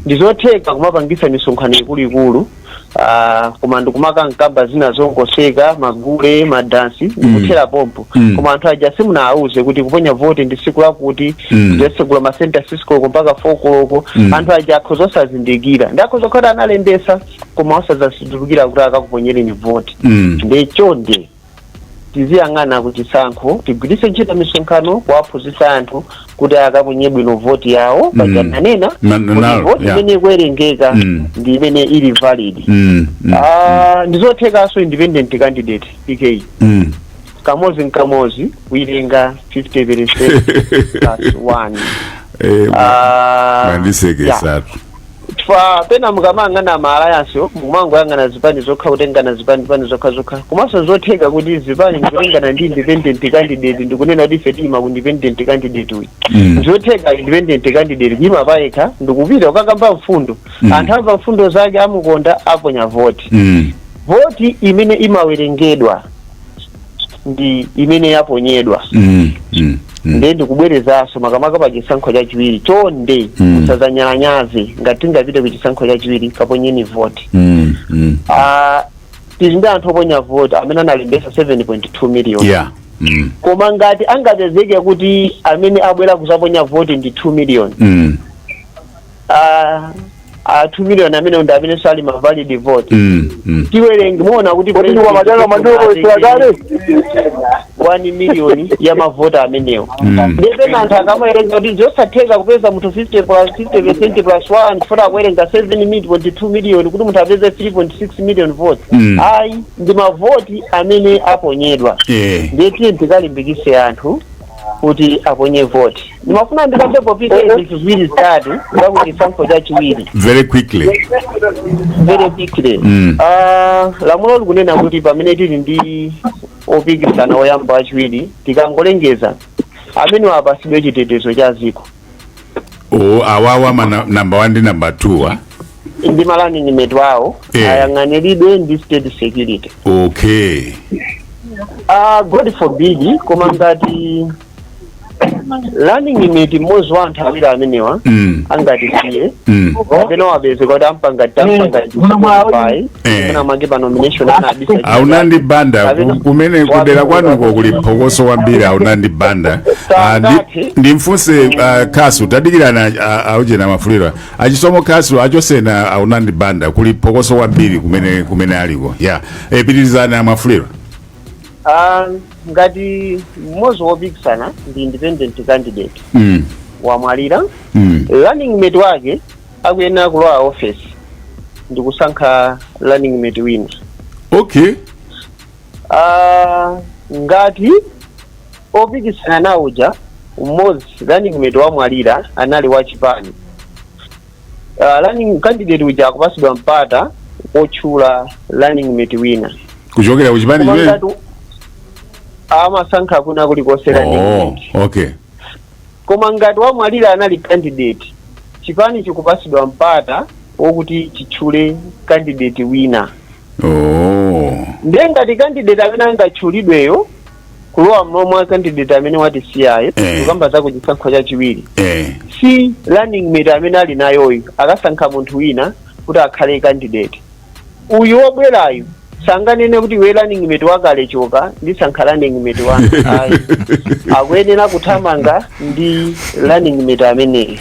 Ndizotheka kumapangisa misonkhano ikulu koma ndikumaka nkamba zina zongoseka magule madansi ndikuthera pompo koma anthu aja simunawuze kuti kuponya vote ndi siku lakuti ndesegula ma center cisco mpaka 4 koloko. Anthu aja akhoza osazindikira ndakhoza analembesa koma osazindikira kuti akakuponyereni vote. Ndechonde tiziyang'ana kuti sankho tigwiritse ntchito misonkhano kuwaphunzitsa anthu kuti akaponye bwino vote yawo pajananena kuti vote imene ikuwerengeka ndi imene ili valid. Ndizothekaso independent candidate PK kamozi nkamozi kuilenga 50% plus 1. Mandisekesatu pena mukamang'ana ma alliance mumango yang'ana zipani zokha kutengana zipani zokha komanso zotheka kuti zipani ndikutengana ndi independent candidate ndikunena kuti ife tima ku independent candidate uyu. Zotheka independent candidate kuyima payekha ndikupita ukakamba mfundo anthu amva mfundo zake amukonda aponya vote. Vote imene imawerengedwa ndi imene yaponyedwa. Nde ndikubwerezaso makamaka pa chisankho chachiwiri chonde musazanyalanyaze ngati ngapite ku chisankho chachiwiri kaponyeni vote. Tili ndi anthu oponya vote amene analembesa 7.2 million. Koma ngati angapezeke kuti amene abwera kuzaponya vote ndi 2 million. 2 million amene ndi amene sali ma valid vote. Tiwerenge muona kuti 1 million ya mavota amenewo. Ndepena anthu akamawerenga kuti zosatheka kupeza munthu 50% plus 1 chifukwa akuwerenga 7.2 million kuti munthu apeze 3.6 million votes. Ayi ndi mavoti amene aponyedwa. Ndiye tikalimbikise anthu kuti aponye vote. Nimafuna ndikapepo pika izi ziwiri zitatu ngakuti chisankho chachiwiri. Very quickly. Lamulo likunena kuti pamene tili ndi opikisana oyamba achiwiri tikangolengeza amene apasidwe chitetezo cha ziko. Awawa number 1 ndi number 2 ndi running mate wawo ayang'aniridwe ndi state security. Okay. God forbid koma ngati running mate mmodzi wa anthu awiri amenewa angatisiye kapena wapeze kuti ampanga kuna mange pa nomination anabisa aunandi banda kumene kudera kwanuko kuli phokoso kwambiri aunandi banda. Ndimfunse Kasu tadikirana auje na mafuliro achisomo Kasu achosena aunandi banda kuli phokoso kwambiri kumene aliko pitirizana mafuliro. Ngati mmodzi wopikisana ndi independent candidate wamwalira running mate wake akuyenera kulowa office ndi kusankha running mate wina. Okay. Ngati opikisana nawo uja mmodzi running mate wamwalira anali wachipani running candidate uja akupasidwa mpata otchula running mate wina kuchokera kuchipani chimene amasankha kuna kulikonse running mate. Okay. Koma ngati wamwalira anali candidate chipani chikupasidwa mpata wokuti chitchule candidate wina. Ndiye ngati candidate amene angatchulidweyo kulowa mwa candidate amene wati siyaye kukamba zako chisankho chachiwiri si running mate amene ali nayoyo akasankha munthu wina kuti akhale candidate. Uyu wobwerayo sanganene kuti we running mate wakale choka ndisankha running mate wanu ayi akuyenera kuthamanga ndi running mate ameneyo.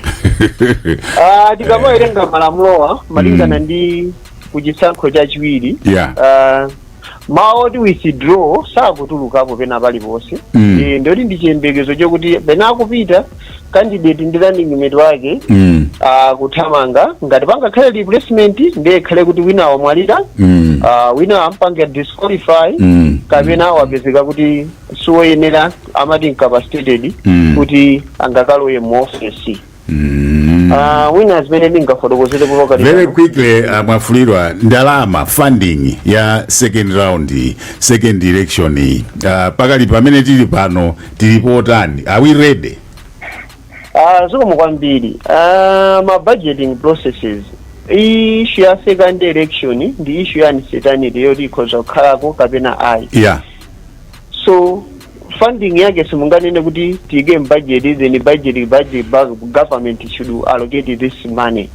Tikamawerenga malamulowa malingana ndi kuchisankho chachiwiri maoti withdraw sakutulukapo pena paliponse. Ndoti ndi chiyembekezo chokuti pena akupita candidate ndi running mate wake kuthamanga ngati pangakhale replacement ndiye khale kuti wina wamwalira wina ampanga disqualify kapena wapezeka kuti siwoyenera amati incapacitated kuti angakalowe mu office. Winners mene ndingafotokozere kuloka very quickly mwafulirwa ndalama funding ya second round second election pakali pamene tili pano tilipo tani, are we ready? Zikomo kwambiri ma budgeting processes issue ya second election ndi issue ya uncertainty yoti ikhoza kukhalako kapena ayi. So funding yake simunganene kuti tige budget then budget government should allocate this money.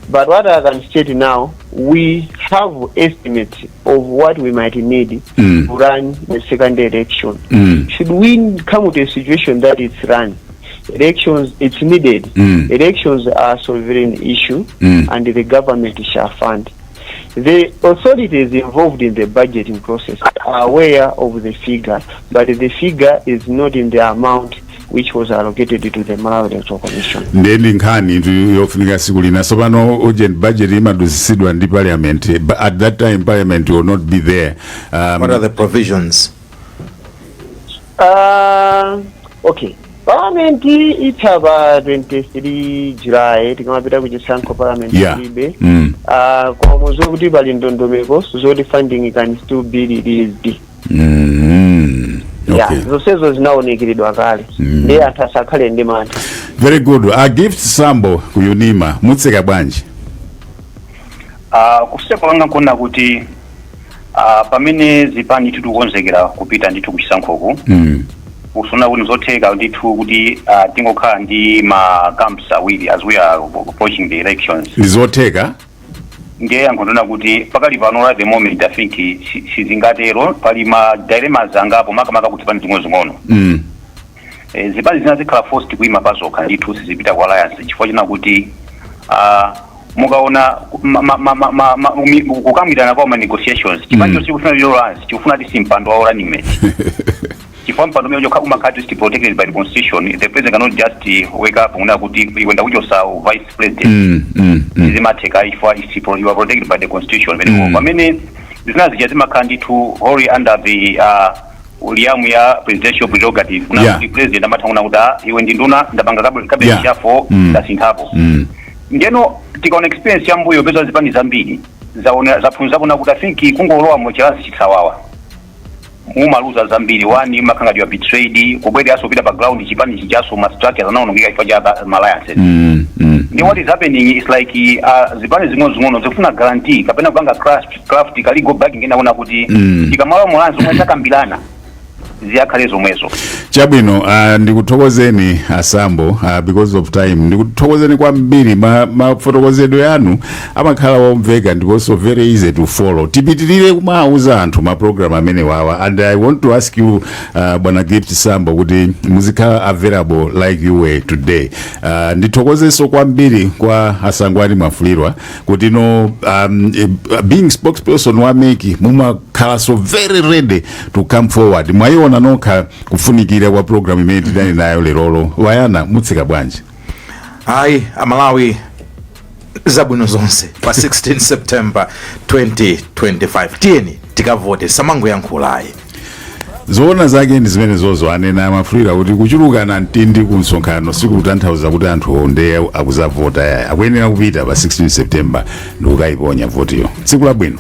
But what I can state now, we have estimates of what we might need to run the second election. Should we come to a situation that it's run, elections it's needed, elections are a sovereign issue and the government shall fund. The authorities involved in the budgeting process are aware of the figure, but the figure is not in the amount which was allocated to the Malawi Electoral Commission. Ndeni nkhani yofunika siku lina sopano urgent budget imaduzisidwa ndi parliament, but at that time parliament will not be there. What are the provisions? Okay. Parliament it's about 23 July tikamapita kuchisankho parliament libe kwa mwezi kuti pali ndondomeko zoti funding can still be released. Zonsezo zinaonekeredwa kale ndiye anthu asakhale ndi mantha. Very good. Gift Sambo kuyunima mutseka bwanji? Kuseka langa kuna kuti pamene zipani tikukonzekera kupita ndithu kuchisankhoku usuna kuti zotheka ndithu kuti tingokhala ndi ma camps awiri as we are approaching the elections. Ndizotheka ndiye yankondona kuti pakali pano at the moment I think sizingatero pali ma dilemmas angapo makamaka kuti pani tingozing'ono. Zipani zinazikhala forced kuima pazokha ndithu sizipita kwa alliance chifukwa china kuti mukaona kukamwirana kwa ma negotiations chipani chonse chikufuna alliance chikufuna ati simpando wa running mate. Chifukwa mpando umene umakhala is protected by the constitution, the president cannot just wake up una kuti iwenda kuchosa vice president. Zimatheka ifwa you are protected by the constitution. Pamene zinazi zimakhala ndithu wholly under the uliamu ya presidential prerogative. Una kuti president amathanguna kuti iwe ndi nduna ndapanga cabinet yafo ndasinthapo. Ndiyeno tikaona experience yambuyo peza zipani zambiri zaphunza kuna kuti I think kungolowa mu chilasi chitsawawa. Mumaluza zambiri wani makanga jwa betrayed kubwera aso pita background chipani chijaso ma structures anaonongeka ifaja alliances. What is happening is like zipani zing'ono zifuna guarantee kapena kupanga craft kali go back ngena kuna kuti tikamala mulanzo mwachakambilana ziyakhale zomwezo. Chabwino ndikuthokozeni Asambo because of time ndikuthokozeni kwambiri mafotokozedwe yanu amakhala womveka ndiponso very easy to follow. Tipitirire kumauza anthu ma program amene wawa and I want to ask you bwana Gift Sambo kuti muzikhala available like you were today. Ndithokozeso kwambiri kwa asangwani mwafulirwa kuti being spokesperson wa Meki mumakhala so very ready to come forward. Mwaiona nokha kufunikira kwa program imene tidali nayo lerolo wayana mutseka bwanji? Ayi Amalawi zabwino zonse pa 16 September 2025 tieni tikavote samango yankhulayi. zoona zake ndi zimene zozo anena amafulira kuti kuchulukana mtindi ku msonkhano sikutanthauza kuti anthu onde akuzavota akuyenera kupita pa 16 September ndi kukayiponya votiyo. Tsiku labwino.